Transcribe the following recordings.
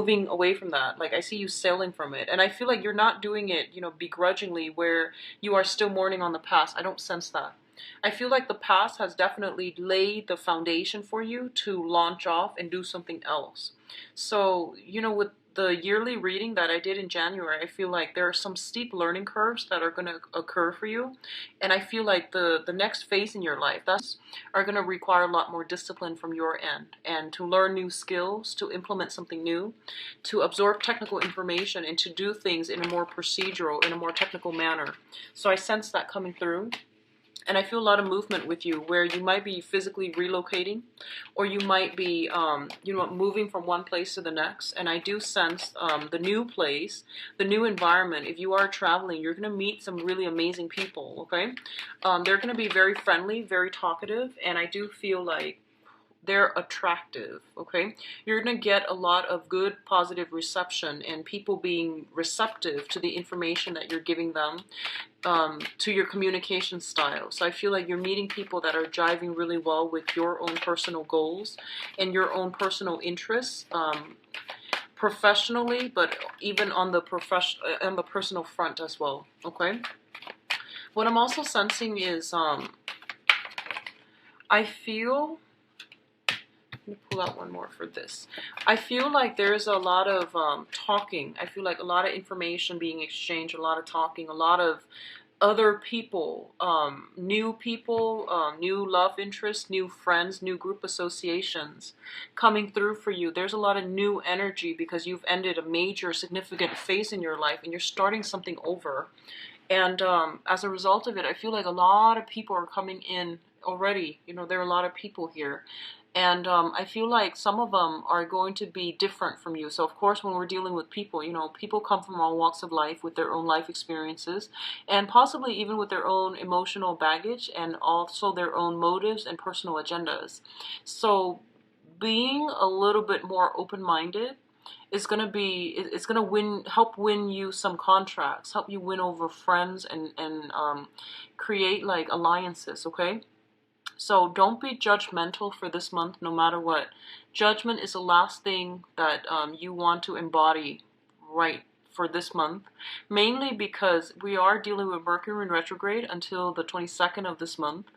moving away from that. Like I see you sailing from it, and I feel like you're not doing it, you know, begrudgingly, where you are still mourning on the past. I don't sense that. I feel like the past has definitely laid the foundation for you to launch off and do something else. So, you know, with the yearly reading that I did in January, I feel like there are some steep learning curves that are going to occur for you. And I feel like the next phase in your life that's are going to require a lot more discipline from your end, and to learn new skills, to implement something new, to absorb technical information, and to do things in a more procedural, in a more technical manner. So I sense that coming through. And I feel a lot of movement with you, where you might be physically relocating, or you might be, you know, moving from one place to the next. And I do sense the new place, the new environment. If you are traveling, you're going to meet some really amazing people, okay? They're going to be very friendly, very talkative, and I do feel like they're attractive, okay? You're going to get a lot of good, positive reception, and people being receptive to the information that you're giving them, to your communication style. So I feel like you're meeting people that are jiving really well with your own personal goals and your own personal interests, professionally, but even on the personal front as well, okay? What I'm also sensing is, I feel, let me pull out one more for this. I feel like there's a lot of talking. I feel like a lot of information being exchanged, a lot of talking, a lot of other people, new love interests, new friends, new group associations coming through for you. There's a lot of new energy because you've ended a major significant phase in your life and you're starting something over. And as a result of it, I feel like a lot of people are coming in already. You know, there are a lot of people here. And I feel like some of them are going to be different from you. So, of course, when we're dealing with people, you know, people come from all walks of life with their own life experiences, and possibly even with their own emotional baggage, and also their own motives and personal agendas. So being a little bit more open-minded is going to be, it's going to help win you some contracts, help you win over friends, and create like alliances, okay? So don't be judgmental for this month, no matter what. Judgment is the last thing that you want to embody right for this month, mainly because we are dealing with Mercury in retrograde until the 22nd of this month.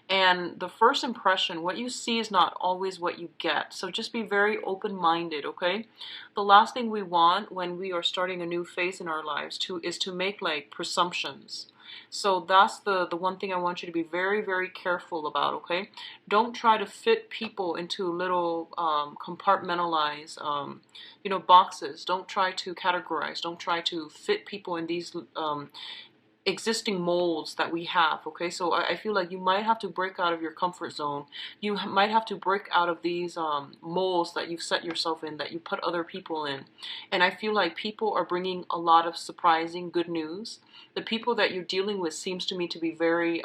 And the first impression, what you see is not always what you get. So just be very open-minded, okay? The last thing we want when we are starting a new phase in our lives is to make like presumptions. So that's the one thing I want you to be very, very careful about, okay? Don't try to fit people into little compartmentalized, you know, boxes. Don't try to categorize. Don't try to fit people in these existing molds that we have, okay? So I feel like you might have to break out of your comfort zone. You might have to break out of these molds that you've set yourself in, that you put other people in. And I feel like people are bringing a lot of surprising good news. The people that you're dealing with seems to me to be very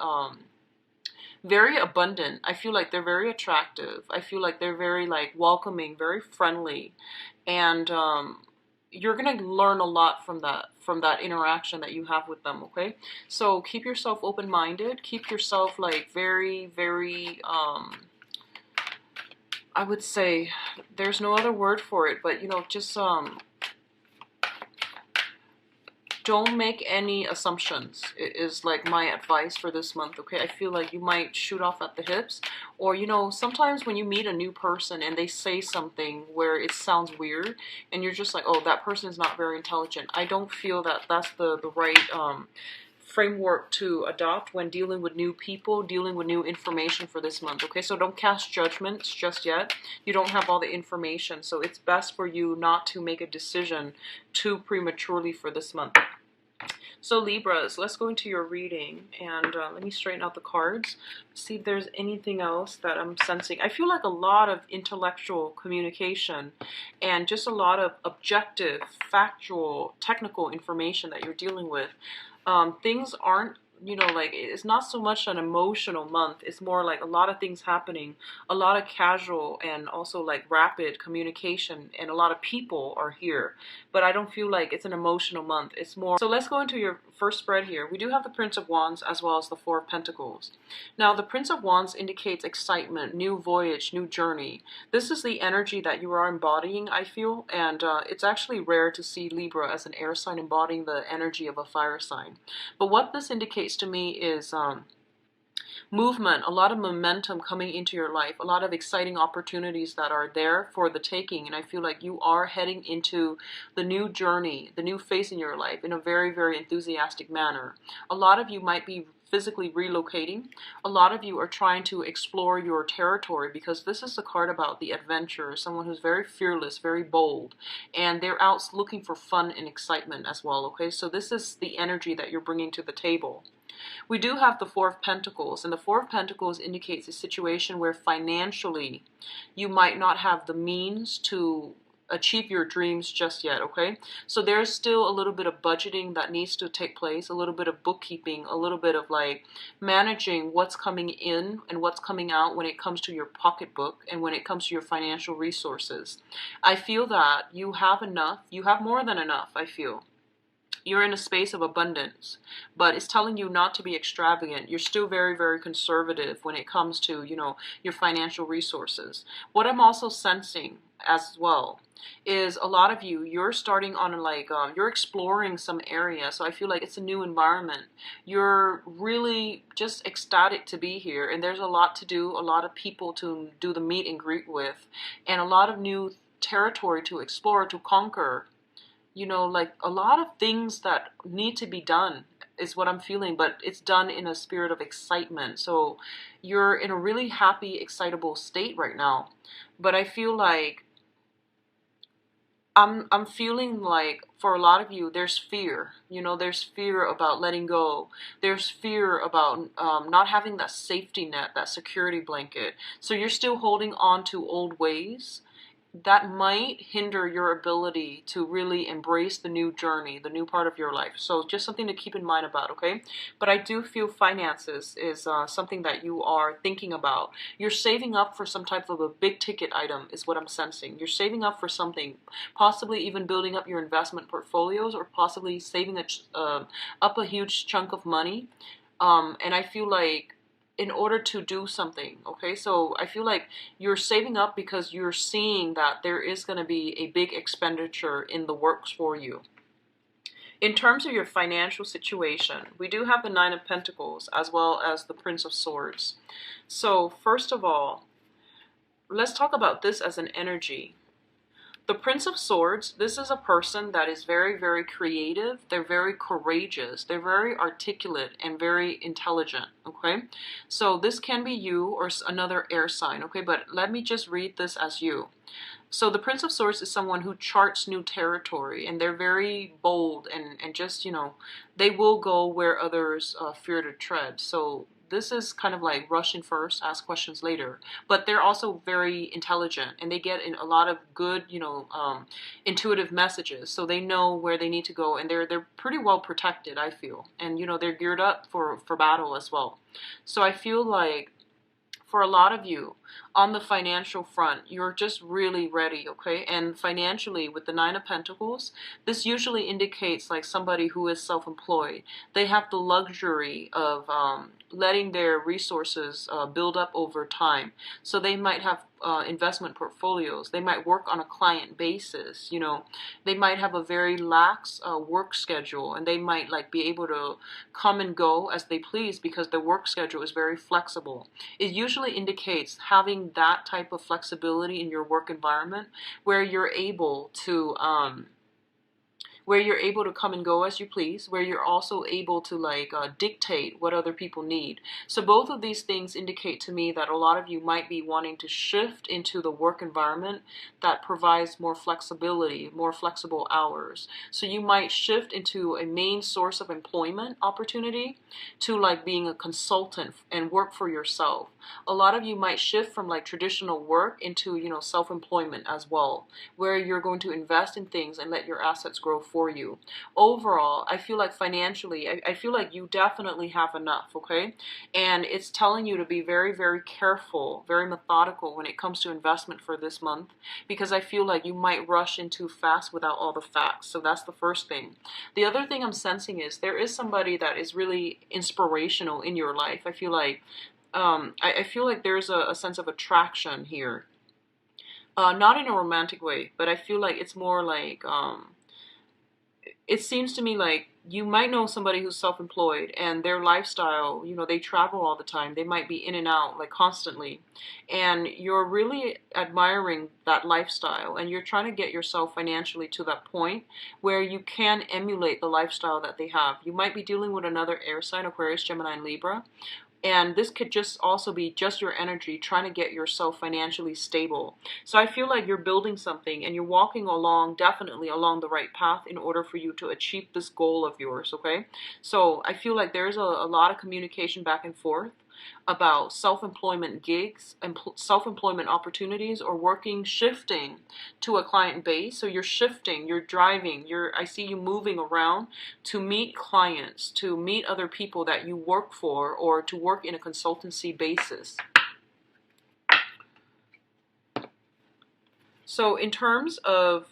very abundant. I feel like they're very attractive. I feel like they're very like welcoming, very friendly, and you're gonna learn a lot from that interaction that you have with them, okay? So keep yourself open-minded, keep yourself like very, very I would say, there's no other word for it, but you know, just don't make any assumptions is like my advice for this month, okay? I feel like you might shoot off at the hips, or you know, sometimes when you meet a new person and they say something where it sounds weird and you're just like, oh, that person is not very intelligent. I don't feel that that's the right framework to adopt when dealing with new people, dealing with new information for this month, okay? So don't cast judgments just yet. You don't have all the information, so it's best for you not to make a decision too prematurely for this month. So Libras, let's go into your reading, and let me straighten out the cards, see if there's anything else that I'm sensing. I feel like a lot of intellectual communication and just a lot of objective, factual, technical information that you're dealing with. Things aren't you know, like it's not so much an emotional month. It's more like a lot of things happening, a lot of casual and also like rapid communication, and a lot of people are here. But I don't feel like it's an emotional month. It's more. So let's go into your first spread here. We do have the Prince of Wands as well as the Four of Pentacles. Now, the Prince of Wands indicates excitement, new voyage, new journey. This is the energy that you are embodying, I feel, and it's actually rare to see Libra as an air sign embodying the energy of a fire sign. But what this indicates to me is movement, a lot of momentum coming into your life, a lot of exciting opportunities that are there for the taking. And I feel like you are heading into the new journey, the new phase in your life in a very, very enthusiastic manner. A lot of you might be physically relocating. A lot of you are trying to explore your territory, because this is the card about the adventurer, someone who's very fearless, very bold, and they're out looking for fun and excitement as well. Okay, so this is the energy that you're bringing to the table. We do have the Four of Pentacles, and the Four of Pentacles indicates a situation where financially you might not have the means to achieve your dreams just yet, okay? So there's still a little bit of budgeting that needs to take place, a little bit of bookkeeping, a little bit of like managing what's coming in and what's coming out when it comes to your pocketbook and when it comes to your financial resources. I feel that you have enough, you have more than enough, I feel. You're in a space of abundance, but it's telling you not to be extravagant. You're still very, very conservative when it comes to, you know, your financial resources. What I'm also sensing as well is a lot of you, you're starting on like, you're exploring some area. So I feel like it's a new environment. You're really just ecstatic to be here. And there's a lot to do, a lot of people to do the meet and greet with, and a lot of new territory to explore, to conquer. You know, like a lot of things that need to be done is what I'm feeling, but it's done in a spirit of excitement. So you're in a really happy, excitable state right now. But I feel like I'm feeling like for a lot of you, there's fear. You know, there's fear about letting go. There's fear about not having that safety net, that security blanket. So you're still holding on to old ways that might hinder your ability to really embrace the new journey, the new part of your life. So just something to keep in mind about, okay? But I do feel finances is something that you are thinking about. You're saving up for some type of a big ticket item is what I'm sensing. You're saving up for something, possibly even building up your investment portfolios, or possibly saving up a huge chunk of money. And I feel like in order to do something, okay? So I feel like you're saving up because you're seeing that there is going to be a big expenditure in the works for you. In terms of your financial situation, we do have the Nine of Pentacles as well as the Prince of Swords. So first of all, let's talk about this as an energy. The Prince of Swords, this is a person that is very, very creative. They're very courageous. They're very articulate and very intelligent, okay? So this can be you or another air sign, okay? But let me just read this as you. So the Prince of Swords is someone who charts new territory, and they're very bold and just, you know, they will go where others fear to tread. So this is kind of like rushing first, ask questions later. But they're also very intelligent, and they get in a lot of good, you know, intuitive messages. So they know where they need to go, and they're pretty well protected, I feel. And, you know, they're geared up for battle as well. So I feel like for a lot of you, on the financial front, you're just really ready, okay? And financially, with the Nine of Pentacles, this usually indicates like somebody who is self-employed. They have the luxury of letting their resources build up over time. So they might have investment portfolios. They might work on a client basis, you know. They might have a very lax work schedule, and they might like be able to come and go as they please because their work schedule is very flexible. It usually indicates having that type of flexibility in your work environment where you're able to come and go as you please, where you're also able to like dictate what other people need. So both of these things indicate to me that a lot of you might be wanting to shift into the work environment that provides more flexibility, more flexible hours. So you might shift into a main source of employment opportunity to like being a consultant and work for yourself. A lot of you might shift from like traditional work into, you know, self-employment as well, where you're going to invest in things and let your assets grow forward. for you. Overall, I feel like financially, I feel like you definitely have enough, okay? And it's telling you to be very, very careful, very methodical when it comes to investment for this month, because I feel like you might rush in too fast without all the facts. So that's the first thing. The other thing I'm sensing is there is somebody that is really inspirational in your life. I feel like I feel like there's a sense of attraction here. Not in a romantic way, but I feel like it's more like it seems to me like you might know somebody who's self-employed and their lifestyle, you know, they travel all the time. They might be in and out like constantly. And you're really admiring that lifestyle and you're trying to get yourself financially to that point where you can emulate the lifestyle that they have. You might be dealing with another air sign, Aquarius, Gemini, and Libra. And this could just also be just your energy trying to get yourself financially stable. So I feel like you're building something and you're walking along, definitely along the right path in order for you to achieve this goal of yours, okay? So I feel like there's a lot of communication back and forth about self-employment gigs and self-employment opportunities or working, shifting to a client base. So you're shifting, you're driving, I see you moving around to meet clients, to meet other people that you work for, or to work in a consultancy basis. So in terms of,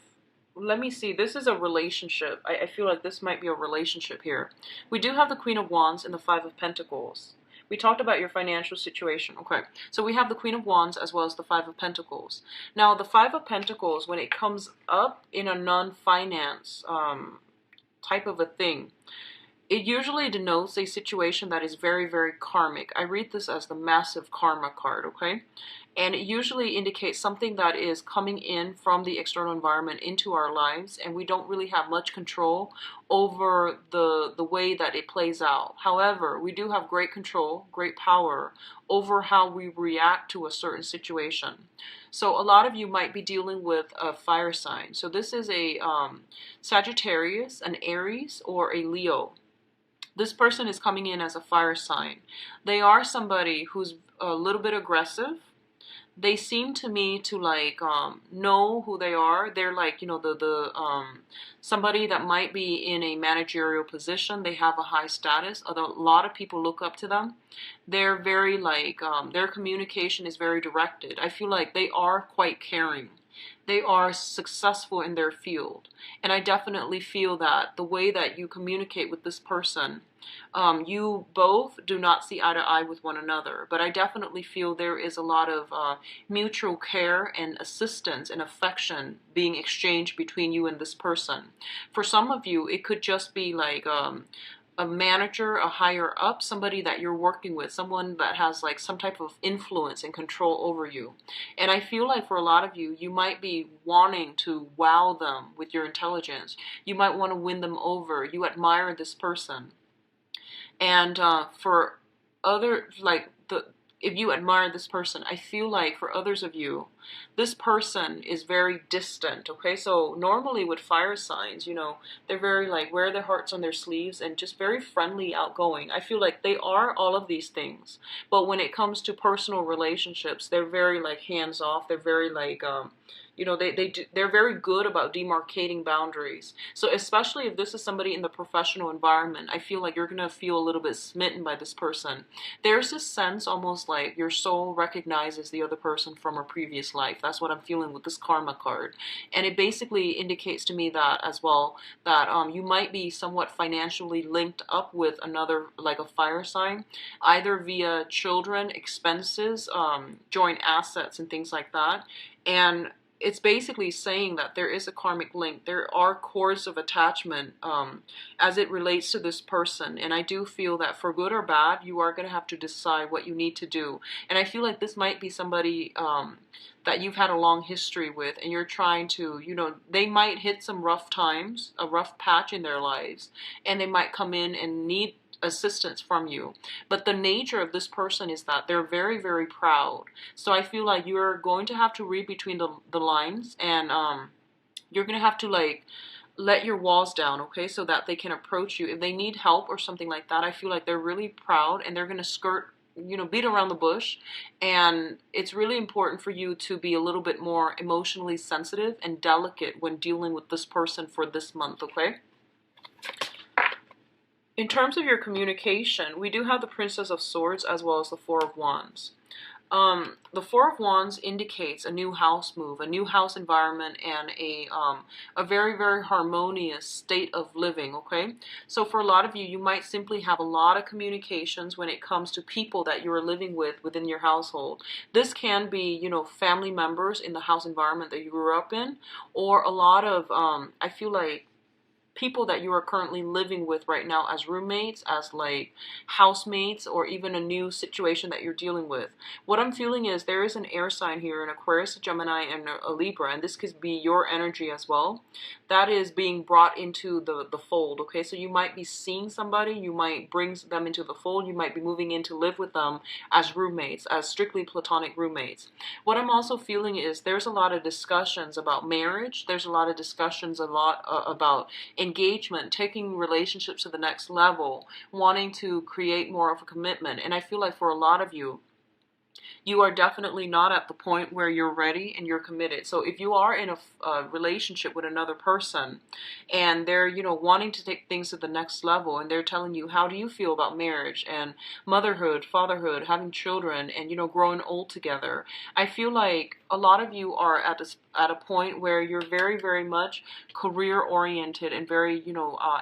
let me see, this is a relationship. I feel like this might be a relationship here. We do have the Queen of Wands and the Five of Pentacles. We talked about your financial situation. Okay, so we have the Queen of Wands as well as the Five of Pentacles. Now, the Five of Pentacles, when it comes up in a non-finance type of a thing, it usually denotes a situation that is very, very karmic. I read this as the massive karma card, okay? And it usually indicates something that is coming in from the external environment into our lives, and we don't really have much control over the way that it plays out. However, we do have great control, great power over how we react to a certain situation. So a lot of you might be dealing with a fire sign. So this is a Sagittarius, an Aries, or a Leo. This person is coming in as a fire sign. They are somebody who's a little bit aggressive. They seem to me to like know who they are. They're like, you know, somebody that might be in a managerial position. They have a high status. Although a lot of people look up to them. They're very like their communication is very directed. I feel like they are quite caring. They are successful in their field. And I definitely feel that the way that you communicate with this person, you both do not see eye to eye with one another. But I definitely feel there is a lot of mutual care and assistance and affection being exchanged between you and this person. For some of you, it could just be like a manager, a higher up, somebody that you're working with, someone that has like some type of influence and control over you. And I feel like for a lot of you, you might be wanting to wow them with your intelligence. You might want to win them over. You admire this person. And for other, like if you admire this person, I feel like for others of you, this person is very distant, okay? So normally with fire signs, you know, they're very like wear their hearts on their sleeves and just very friendly, outgoing. I feel like they are all of these things. But when it comes to personal relationships, they're very like hands off. They're very like you know, they're very good about demarcating boundaries. So especially if this is somebody in the professional environment, I feel like you're going to feel a little bit smitten by this person. There's this sense almost like your soul recognizes the other person from a previous life. That's what I'm feeling with this karma card. And it basically indicates to me that as well, that you might be somewhat financially linked up with another, like a fire sign, either via children, expenses, joint assets, and things like that. And it's basically saying that there is a karmic link. There are cords of attachment as it relates to this person. And I do feel that for good or bad, you are going to have to decide what you need to do. And I feel like this might be somebody that you've had a long history with, and you're trying to, you know, they might hit some rough times, a rough patch in their lives, and they might come in and need assistance from you. But the nature of this person is that they're very, very proud. So I feel like you're going to have to read between the lines, and you're going to have to like let your walls down, okay, so that they can approach you. If they need help or something like that, I feel like they're really proud and they're going to skirt beat around the bush, and it's really important for you to be a little bit more emotionally sensitive and delicate when dealing with this person for this month, okay? In terms of your communication, we do have the Princess of Swords as well as the Four of Wands. The Four of Wands indicates a new house move, a new house environment, and a very, very harmonious state of living, okay? So for a lot of you, you might simply have a lot of communications when it comes to people that you are living with within your household. This can be, family members in the house environment that you grew up in, or a lot of, I feel like, people that you are currently living with right now as roommates, as like housemates, or even a new situation that you're dealing with. What I'm feeling is there is an air sign here, an Aquarius, a Gemini, and a Libra, and this could be your energy as well. That is being brought into the fold, okay? So you might be seeing somebody, you might bring them into the fold, you might be moving in to live with them as roommates, as strictly platonic roommates. What I'm also feeling is there's a lot of discussions about marriage, there's a lot of discussions about engagement, taking relationships to the next level, wanting to create more of a commitment. And I feel like for a lot of you, you are definitely not at the point where you're ready and you're committed. So if you are in a relationship with another person and they're, wanting to take things to the next level, and they're telling you, how do you feel about marriage and motherhood, fatherhood, having children, and, growing old together, I feel like a lot of you are at a point where you're very, very much career oriented and very,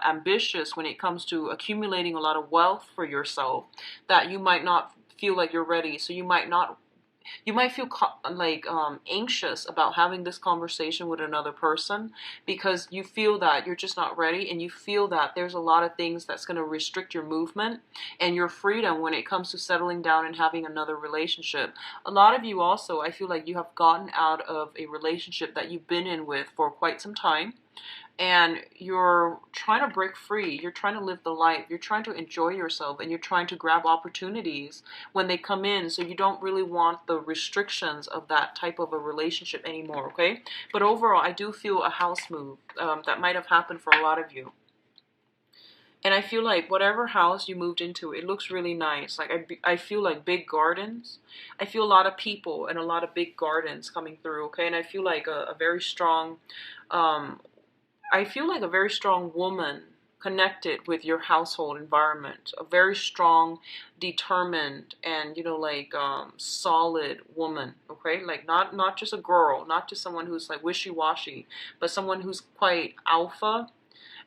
ambitious when it comes to accumulating a lot of wealth for yourself, that you might not feel like you're ready. So you might feel like anxious about having this conversation with another person, because you feel that you're just not ready, and you feel that there's a lot of things that's going to restrict your movement and your freedom when it comes to settling down and having another relationship. A lot of you also, I feel like you have gotten out of a relationship that you've been in with for quite some time, and you're trying to break free, you're trying to live the life, you're trying to enjoy yourself, and you're trying to grab opportunities when they come in, so you don't really want the restrictions of that type of a relationship anymore, okay? But overall, I do feel a house move that might have happened for a lot of you. And I feel like whatever house you moved into, it looks really nice. Like I feel like big gardens. I feel a lot of people and a lot of big gardens coming through, okay? And I feel like a very strong I feel like a very strong woman connected with your household environment, a very strong, determined, and solid woman, okay? Like not just a girl, not just someone who's like wishy-washy, but someone who's quite alpha,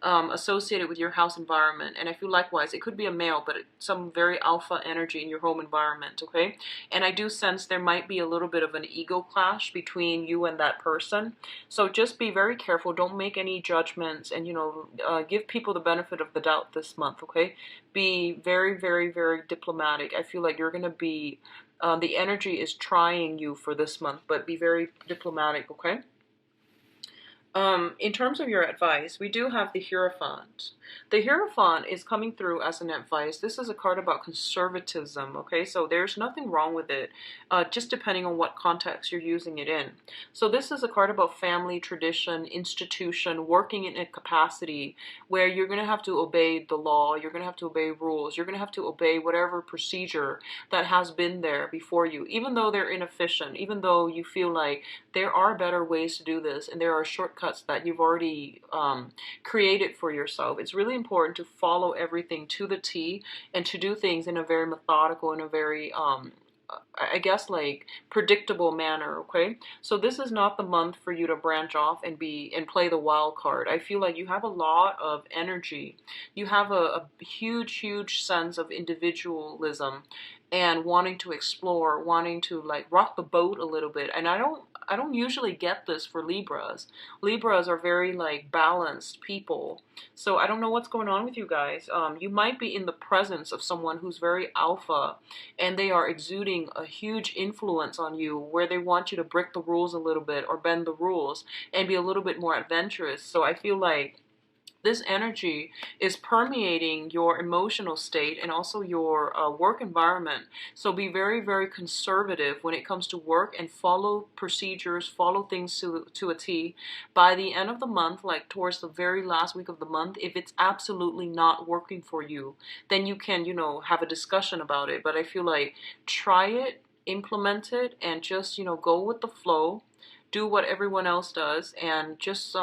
associated with your house environment. And I feel likewise, it could be a male, but some very alpha energy in your home environment, okay? And I do sense there might be a little bit of an ego clash between you and that person. So just be very careful. Don't make any judgments, and, give people the benefit of the doubt this month, okay? Be very, very, very diplomatic. I feel like you're going to be, the energy is trying you for this month, but be very diplomatic, okay? In terms of your advice, we do have the Hierophant. The Hierophant is coming through as an advice. This is a card about conservatism, okay? So there's nothing wrong with it, just depending on what context you're using it in. So this is a card about family, tradition, institution, working in a capacity where you're going to have to obey the law, you're going to have to obey rules, you're going to have to obey whatever procedure that has been there before you, even though they're inefficient, even though you feel like there are better ways to do this and there are shortcuts that you've already created for yourself. It's really important to follow everything to the T and to do things in a very methodical and a very I guess like predictable manner, okay? So this is not the month for you to branch off and play the wild card. I feel like you have a lot of energy. You have a huge sense of individualism and wanting to explore, wanting to like rock the boat a little bit. And I don't usually get this for Libras. Libras are very like balanced people. So I don't know what's going on with you guys. You might be in the presence of someone who's very alpha, and they are exuding a huge influence on you where they want you to break the rules a little bit or bend the rules and be a little bit more adventurous. So I feel like this energy is permeating your emotional state and also your work environment. So be very, very conservative when it comes to work and follow procedures, follow things to a T. By the end of the month, like towards the very last week of the month, if it's absolutely not working for you, then you can, have a discussion about it. But I feel like try it, implement it, and just, go with the flow, do what everyone else does, and just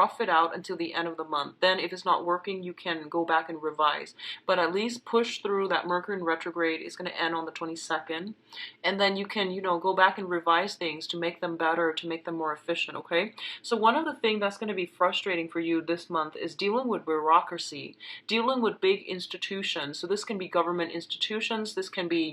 rough it out until the end of the month. Then if it's not working, you can go back and revise, but at least push through. That Mercury in retrograde is going to end on the 22nd, and then you can, go back and revise things to make them better, to make them more efficient. Okay, so one of the things that's going to be frustrating for you this month is dealing with bureaucracy, dealing with big institutions. So this can be government institutions, this can be,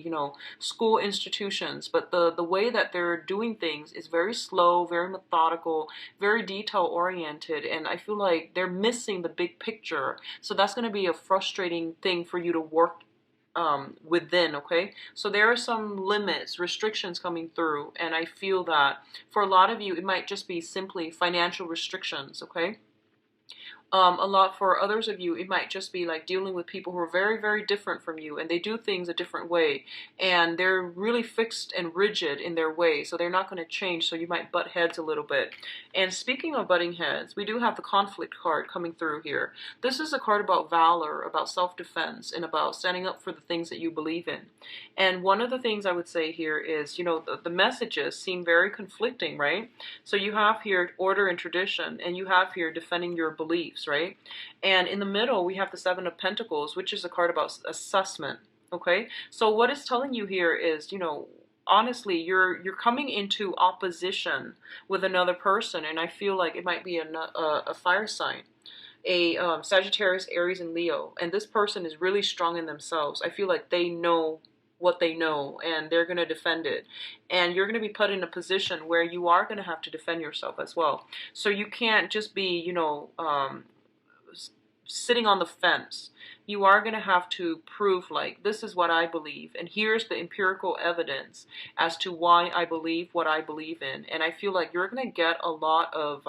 school institutions, but the way that they're doing things is very slow, very methodical, very detail oriented, and I feel like they're missing the big picture. So that's going to be a frustrating thing for you to work within. Okay, so there are some limits, restrictions coming through, and I feel that for a lot of you it might just be simply financial restrictions. Okay, a lot for others of you, it might just be like dealing with people who are very, very different from you, and they do things a different way, and they're really fixed and rigid in their way, so they're not going to change, so you might butt heads a little bit. And speaking of butting heads, we do have the conflict card coming through here. This is a card about valor, about self-defense, and about standing up for the things that you believe in. And one of the things I would say here is, the messages seem very conflicting, right? So you have here order and tradition, and you have here defending your beliefs, right? And in the middle, we have the Seven of Pentacles, which is a card about assessment. Okay, so what it's telling you here is, honestly, you're coming into opposition with another person, and I feel like it might be a fire sign, a Sagittarius, Aries, and Leo, and this person is really strong in themselves. I feel like they know what they know, and they're going to defend it, and you're going to be put in a position where you are going to have to defend yourself as well. So you can't just be, sitting on the fence. You are going to have to prove, like, this is what I believe, and here's the empirical evidence as to why I believe what I believe in. And I feel like you're going to get a lot of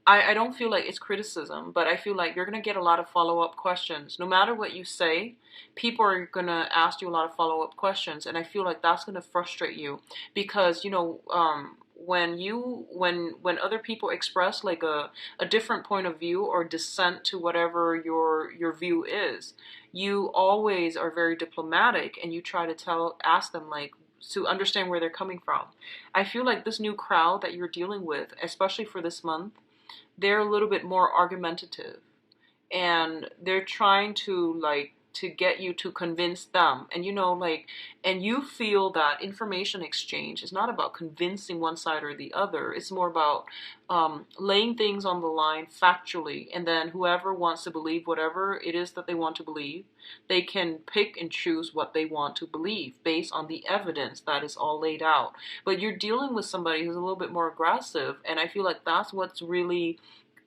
I don't feel like it's criticism, but I feel like you're going to get a lot of follow-up questions. No matter what you say, people are going to ask you a lot of follow-up questions, and I feel like that's going to frustrate you because, when other people express like a different point of view or dissent to whatever your view is, you always are very diplomatic, and you try to ask them, like, to understand where they're coming from. I feel like this new crowd that you're dealing with, especially for this month, they're a little bit more argumentative, and they're trying to get you to convince them. And and you feel that information exchange is not about convincing one side or the other. It's more about laying things on the line factually, and then whoever wants to believe whatever it is that they want to believe, they can pick and choose what they want to believe based on the evidence that is all laid out. But you're dealing with somebody who's a little bit more aggressive, and I feel like that's what's really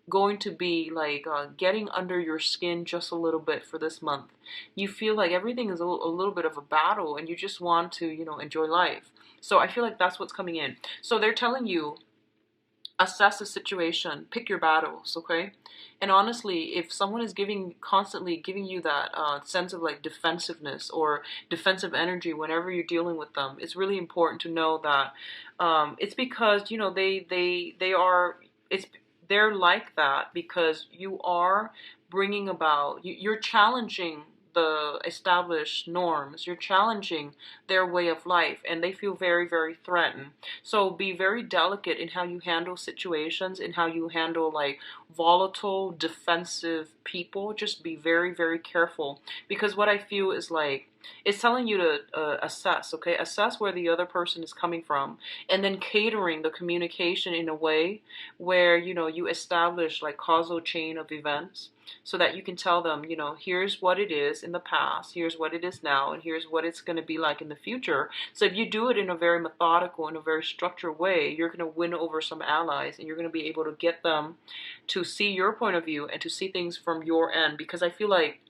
going to be like getting under your skin just a little bit for this month. You feel like everything is a little bit of a battle, and you just want to, enjoy life. So I feel like that's what's coming in. So they're telling you, assess the situation, pick your battles, okay? And honestly, if someone is constantly giving you that sense of like defensiveness or defensive energy whenever you're dealing with them, it's really important to know that it's because they're like that because you are bringing about, you're challenging the established norms, you're challenging their way of life, and they feel very, very threatened. So be very delicate in how you handle situations, in how you handle like volatile, defensive people. Just be very, very careful, because what I feel is like, it's telling you to assess, okay? Assess where the other person is coming from, and then catering the communication in a way where, you establish like causal chain of events, so that you can tell them, here's what it is in the past, here's what it is now, and here's what it's going to be like in the future. So if you do it in a very methodical, in a very structured way, you're going to win over some allies, and you're going to be able to get them to see your point of view and to see things from your end, because I feel like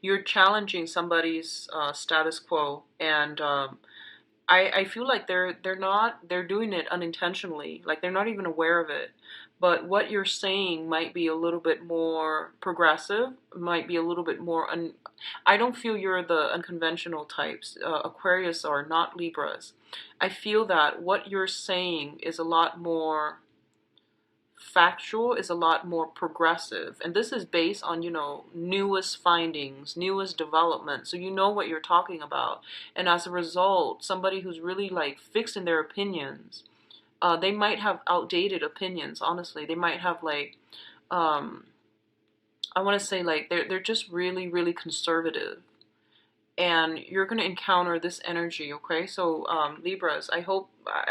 you're challenging somebody's status quo, and I feel like they're doing it unintentionally, like they're not even aware of it, but what you're saying might be a little bit more progressive, might be a little bit more I don't feel you're the unconventional types. Aquarius are not Libras. I feel that what you're saying is a lot more factual, is a lot more progressive, and this is based on, you know, newest findings, newest development, so you know what you're talking about. And as a result, somebody who's really like fixed in their opinions, they might have outdated opinions. Honestly, they might have like, I want to say like they're just really really conservative, and you're going to encounter this energy. Okay, so Libras, I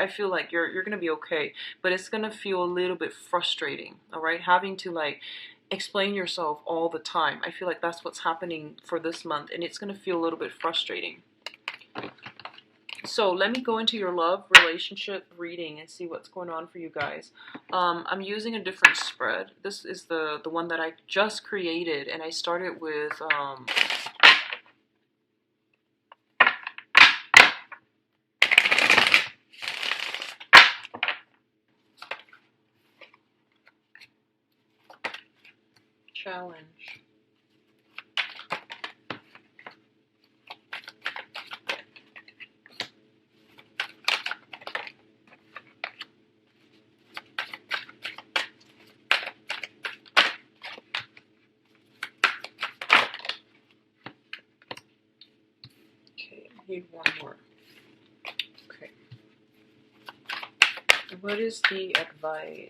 feel like you're going to be okay, but it's going to feel a little bit frustrating. All right, having to like explain yourself all the time. I feel like that's what's happening for this month, and it's going to feel a little bit frustrating. So let me go into your love relationship reading and see what's going on for you guys. I'm using a different spread. This is the one that I just created, and I started with challenge. Okay, I need one more. Okay. What is the advice?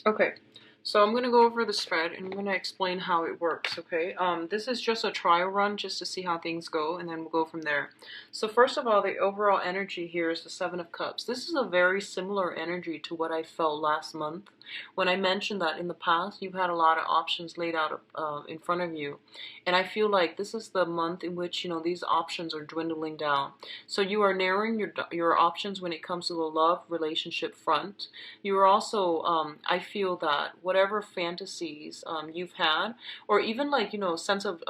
Okay, so I'm going to go over the spread and I'm going to explain how it works, okay? This is just a trial run just to see how things go, and then we'll go from there. So first of all, the overall energy here is the Seven of Cups. This is a very similar energy to what I felt last month when I mentioned that in the past you've had a lot of options laid out in front of you. And I feel like this is the month in which, you know, these options are dwindling down. So you are narrowing your options when it comes to the love relationship front. You are also, I feel that whatever fantasies you've had, or even like, you know, sense of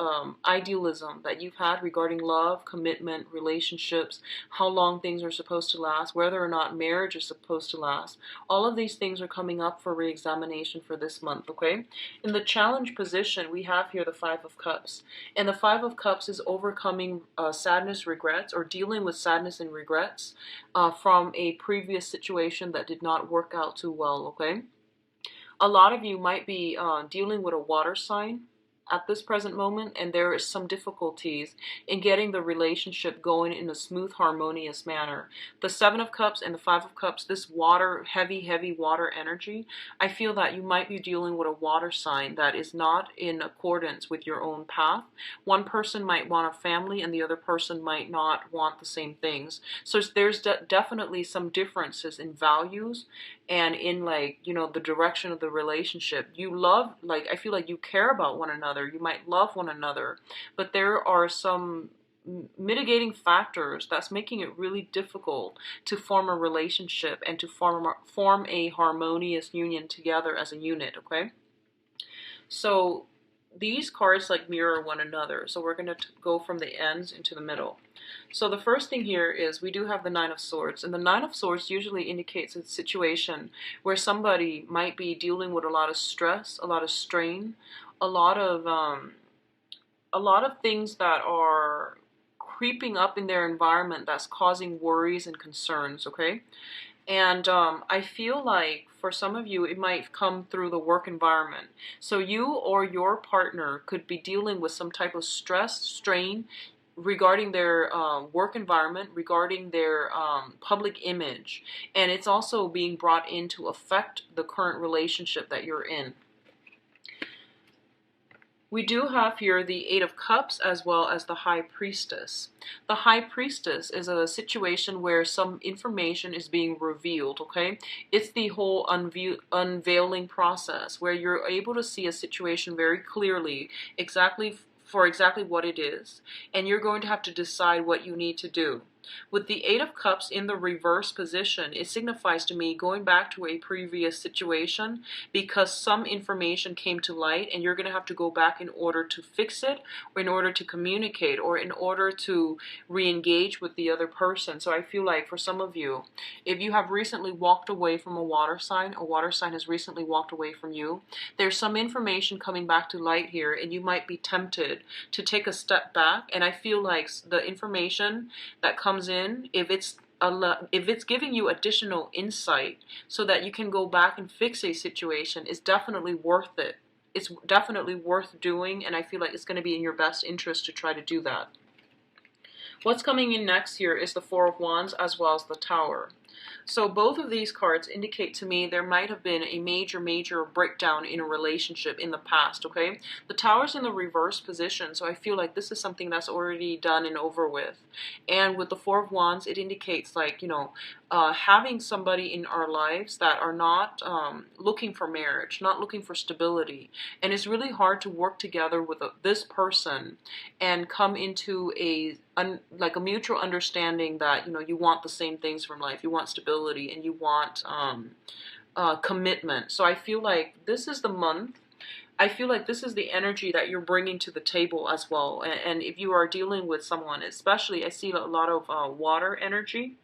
idealism that you've had regarding love, commitment, relationships, how long things are supposed to last, whether or not marriage is supposed to last, all of these things are coming up for re-examination for this month, okay? In the challenge position, we have here the Five of Cups. And the Five of Cups is overcoming sadness, regrets, or dealing with sadness and regrets from a previous situation that did not work out too well, okay? A lot of you might be dealing with a water sign at this present moment, and there is some difficulties in getting the relationship going in a smooth, harmonious manner. The Seven of Cups and the Five of Cups, this water, heavy water energy, I feel that you might be dealing with a water sign that is not in accordance with your own path. One person might want a family and the other person might not want the same things. So there's definitely some differences in values and in, like, you know, the direction of the relationship. You love, like, I feel like you care about one another. You might love one another, but there are some mitigating factors that's making it really difficult to form a relationship and to form a harmonious union together as a unit, okay? So these cards like mirror one another. So we're going to go from the ends into the middle. So the first thing here is we do have the Nine of Swords, and the Nine of Swords usually indicates a situation where somebody might be dealing with a lot of stress, a lot of strain, a lot of things that are creeping up in their environment that's causing worries and concerns, okay? And I feel like for some of you, it might come through the work environment. So you or your partner could be dealing with some type of stress, strain regarding their work environment, regarding their public image. And it's also being brought in to affect the current relationship that you're in. We do have here the Eight of Cups as well as the High Priestess. The High Priestess is a situation where some information is being revealed, okay? It's the whole unveiling process where you're able to see a situation very clearly, exactly what it is, and you're going to have to decide what you need to do. With the Eight of Cups in the reverse position, it signifies to me going back to a previous situation because some information came to light and you're going to have to go back in order to fix it, or in order to communicate, or in order to re-engage with the other person. So I feel like for some of you, if you have recently walked away from a water sign has recently walked away from you, there's some information coming back to light here and you might be tempted to take a step back. And I feel like the information that comes in, if it's giving you additional insight so that you can go back and fix a situation, is definitely worth it. It's definitely worth doing, and I feel like it's going to be in your best interest to try to do that. What's coming in next here is the Four of Wands as well as the Tower. So both of these cards indicate to me there might have been a major breakdown in a relationship in the past, okay? The Tower's in the reverse position, so I feel like this is something that's already done and over with. And with the Four of Wands, it indicates like, having somebody in our lives that are not looking for marriage, not looking for stability. And it's really hard to work together with this person and come into a mutual understanding that, you want the same things from life. You want stability and you want commitment. So I feel like this is the month. I feel like this is the energy that you're bringing to the table as well. And if you are dealing with someone, especially, I see a lot of water energy.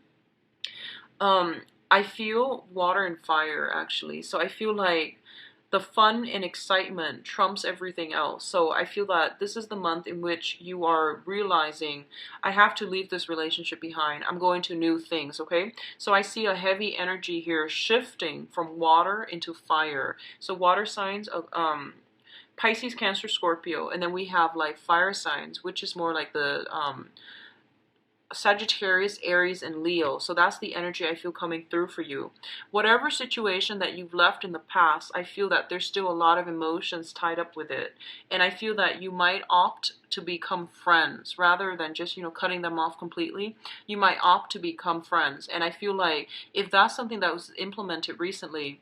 I feel water and fire, actually. So I feel like the fun and excitement trumps everything else. So I feel that this is the month in which you are realizing, I have to leave this relationship behind. I'm going to new things, okay? So I see a heavy energy here shifting from water into fire. So water signs of Pisces, Cancer, Scorpio. And then we have like fire signs, which is more like the Sagittarius, Aries, and Leo. So that's the energy I feel coming through for you. Whatever situation that you've left in the past, I feel that there's still a lot of emotions tied up with it. And I feel that you might opt to become friends rather than just, cutting them off completely. You might opt to become friends. And I feel like if that's something that was implemented recently,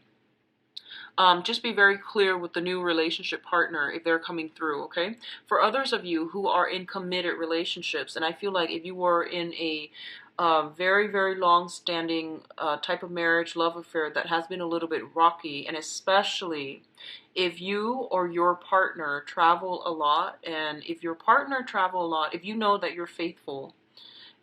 just be very clear with the new relationship partner if they're coming through, okay? For others of you who are in committed relationships, and I feel like if you were in a very long-standing type of marriage, love affair that has been a little bit rocky, and especially if you or your partner travel a lot, and if your partner travel a lot, if you know that you're faithful,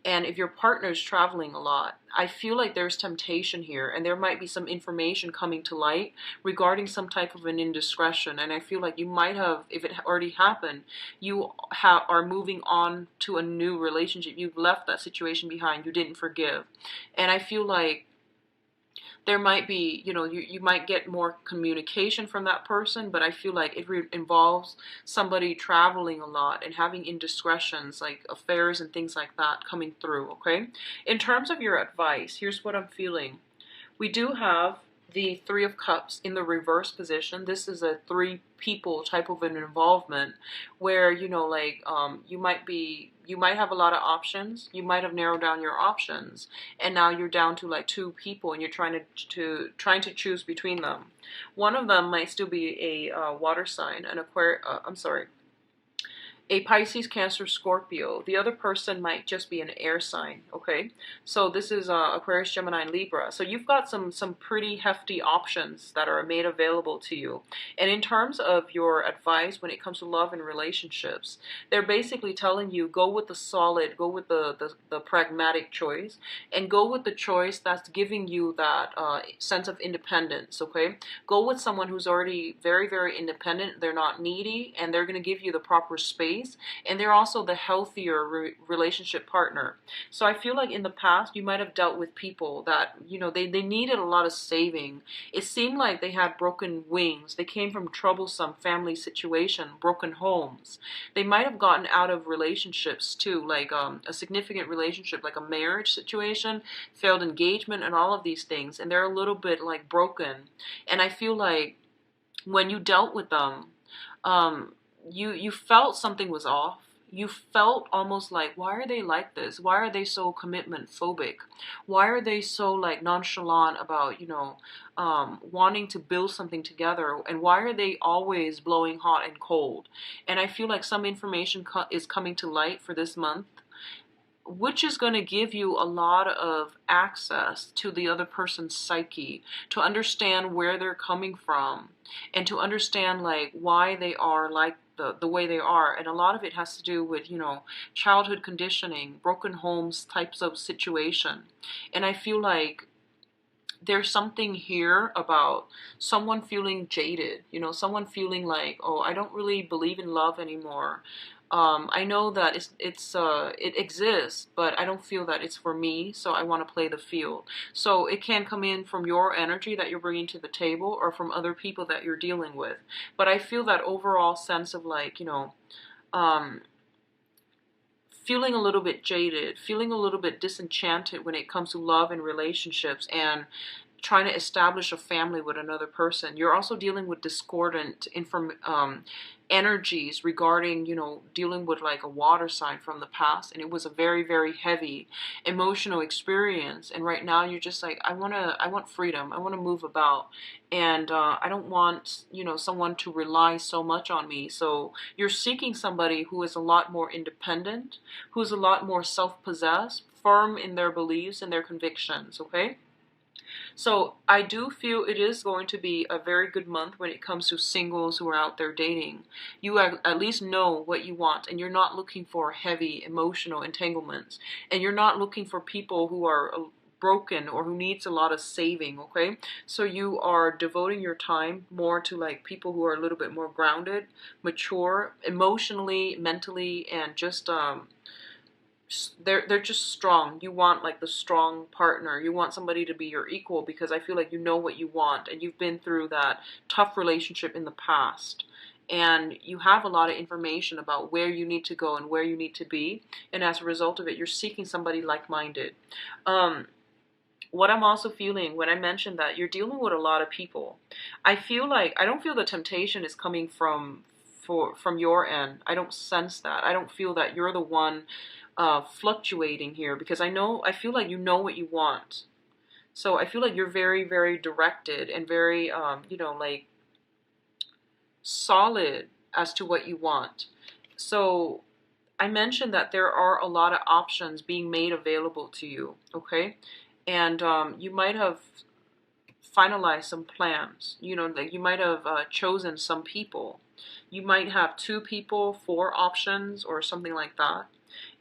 and if your partner's traveling a lot, I feel like there's temptation here, and there might be some information coming to light regarding some type of an indiscretion. And I feel like you might have, if it already happened, you are moving on to a new relationship. You've left that situation behind. You didn't forgive. And I feel like there might be, you might get more communication from that person, but I feel like it involves somebody traveling a lot and having indiscretions, like affairs and things like that coming through, okay? In terms of your advice, here's what I'm feeling. We do have the Three of Cups in the reverse position. This is a three people type of an involvement where, you might have a lot of options. You might have narrowed down your options, and now you're down to like two people, and you're trying to choose between them. One of them might still be a water sign, an a Pisces, Cancer, Scorpio. The other person might just be an air sign, okay? So this is Aquarius, Gemini, and Libra. So you've got some pretty hefty options that are made available to you. And in terms of your advice when it comes to love and relationships, they're basically telling you go with the solid, go with the pragmatic choice, and go with the choice that's giving you that sense of independence, okay? Go with someone who's already very independent. They're not needy, and they're going to give you the proper space. And they're also the healthier relationship partner. So I feel like in the past you might have dealt with people that, they needed a lot of saving. It seemed like they had broken wings. They came from troublesome family situation, broken homes. They might have gotten out of relationships too, like a significant relationship, like a marriage situation, failed engagement, and all of these things. And they're a little bit like broken. And I feel like when you dealt with them, you felt something was off. You felt almost like, why are they like this? Why are they so commitment phobic? Why are they so like nonchalant about, wanting to build something together? And why are they always blowing hot and cold? And I feel like some information is coming to light for this month which is going to give you a lot of access to the other person's psyche, to understand where they're coming from, and to understand like why they are like the way they are. And a lot of it has to do with, you know, childhood conditioning, broken homes types of situation. And I feel like there's something here about someone feeling jaded, you know, someone feeling like, oh, I don't really believe in love anymore. I know that it exists, but I don't feel that it's for me, so I want to play the field. So it can come in from your energy that you're bringing to the table, or from other people that you're dealing with. But I feel that overall sense of like, you know, um, feeling a little bit jaded, feeling a little bit disenchanted when it comes to love and relationships, and trying to establish a family with another person. You're also dealing with discordant energies regarding, you know, dealing with like a water sign from the past, and it was a very, very heavy emotional experience. And right now you're just like, I want freedom. I want to move about, and I don't want, you know, someone to rely so much on me. So you're seeking somebody who is a lot more independent, who's a lot more self-possessed, firm in their beliefs and their convictions. Okay. So I do feel it is going to be a very good month when it comes to singles who are out there dating. You at least know what you want, and you're not looking for heavy emotional entanglements, and you're not looking for people who are broken or who needs a lot of saving. Okay, so you are devoting your time more to like people who are a little bit more grounded, mature, emotionally, mentally, and just they're just strong. You want like the strong partner. You want somebody to be your equal, because I feel like you know what you want, and you've been through that tough relationship in the past, and you have a lot of information about where you need to go and where you need to be, and as a result of it, you're seeking somebody like-minded. What I'm also feeling when I mentioned that you're dealing with a lot of people, I feel like I don't feel the temptation is coming from your end. I don't sense that. I don't feel that you're the one fluctuating here, because I feel like you know what you want. So I feel like you're very, very directed and very, you know, like solid as to what you want. So I mentioned that there are a lot of options being made available to you, okay? And you might have finalized some plans. You know, like you might have chosen some people. You might have 2 people, 4 options, or something like that.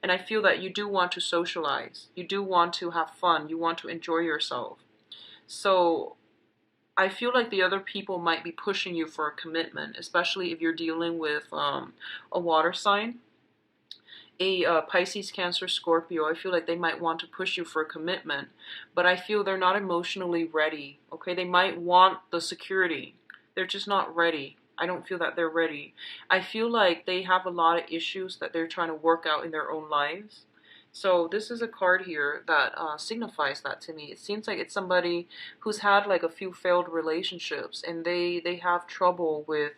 And I feel that you do want to socialize. You do want to have fun. You want to enjoy yourself. So I feel like the other people might be pushing you for a commitment, especially if you're dealing with a water sign. A Pisces, Cancer, Scorpio, I feel like they might want to push you for a commitment, but I feel they're not emotionally ready. Okay, they might want the security. They're just not ready. I don't feel that they're ready. I feel like they have a lot of issues that they're trying to work out in their own lives. So this is a card here that signifies that to me. It seems like it's somebody who's had like a few failed relationships, and they have trouble with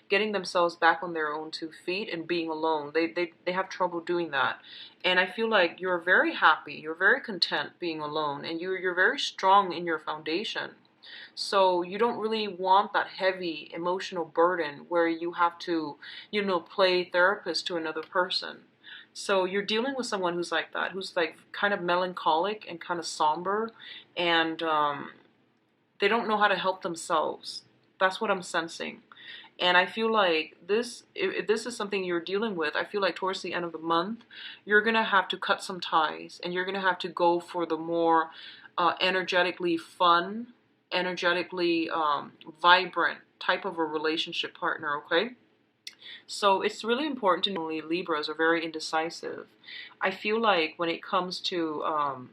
getting themselves back on their own 2 feet and being alone. They have trouble doing that. And I feel like you're very happy, you're very content being alone, and you're very strong in your foundation. So you don't really want that heavy emotional burden where you have to, you know, play therapist to another person. So you're dealing with someone who's like that, who's like kind of melancholic and kind of somber, and they don't know how to help themselves. That's what I'm sensing. And I feel like this, if this is something you're dealing with, I feel like towards the end of the month, you're going to have to cut some ties, and you're going to have to go for the more energetically fun, energetically vibrant type of a relationship partner, okay? So it's really important to know Libras are very indecisive. I feel like when it comes to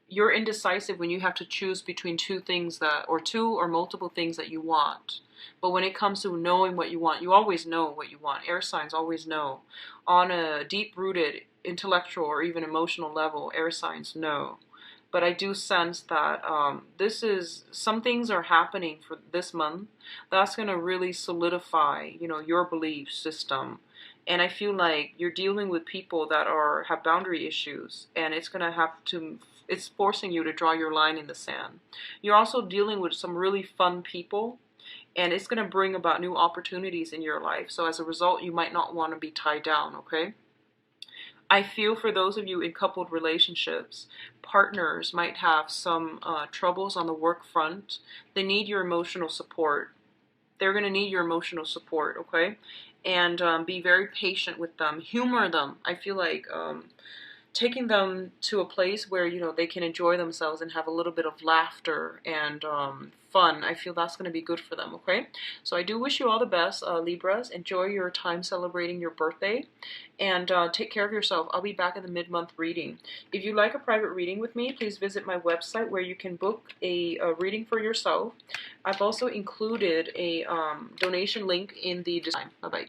you're indecisive when you have to choose between 2 things that, or 2 or multiple things that you want. But when it comes to knowing what you want, you always know what you want. Air signs always know. On a deep-rooted intellectual or even emotional level, air signs know. But I do sense that some things are happening for this month that's going to really solidify, you know, your belief system. And I feel like you're dealing with people that have boundary issues, and it's forcing you to draw your line in the sand. You're also dealing with some really fun people, and it's going to bring about new opportunities in your life. So as a result, you might not want to be tied down, okay? I feel for those of you in coupled relationships, partners might have some troubles on the work front. They need your emotional support. They're going to need your emotional support, okay? And be very patient with them. Humor them. I feel like taking them to a place where, you know, they can enjoy themselves and have a little bit of laughter and fun. I feel that's going to be good for them, okay? So I do wish you all the best, Libras. Enjoy your time celebrating your birthday, and take care of yourself. I'll be back in the mid-month reading. If you'd like a private reading with me, please visit my website where you can book a reading for yourself. I've also included a donation link in the description. Bye-bye.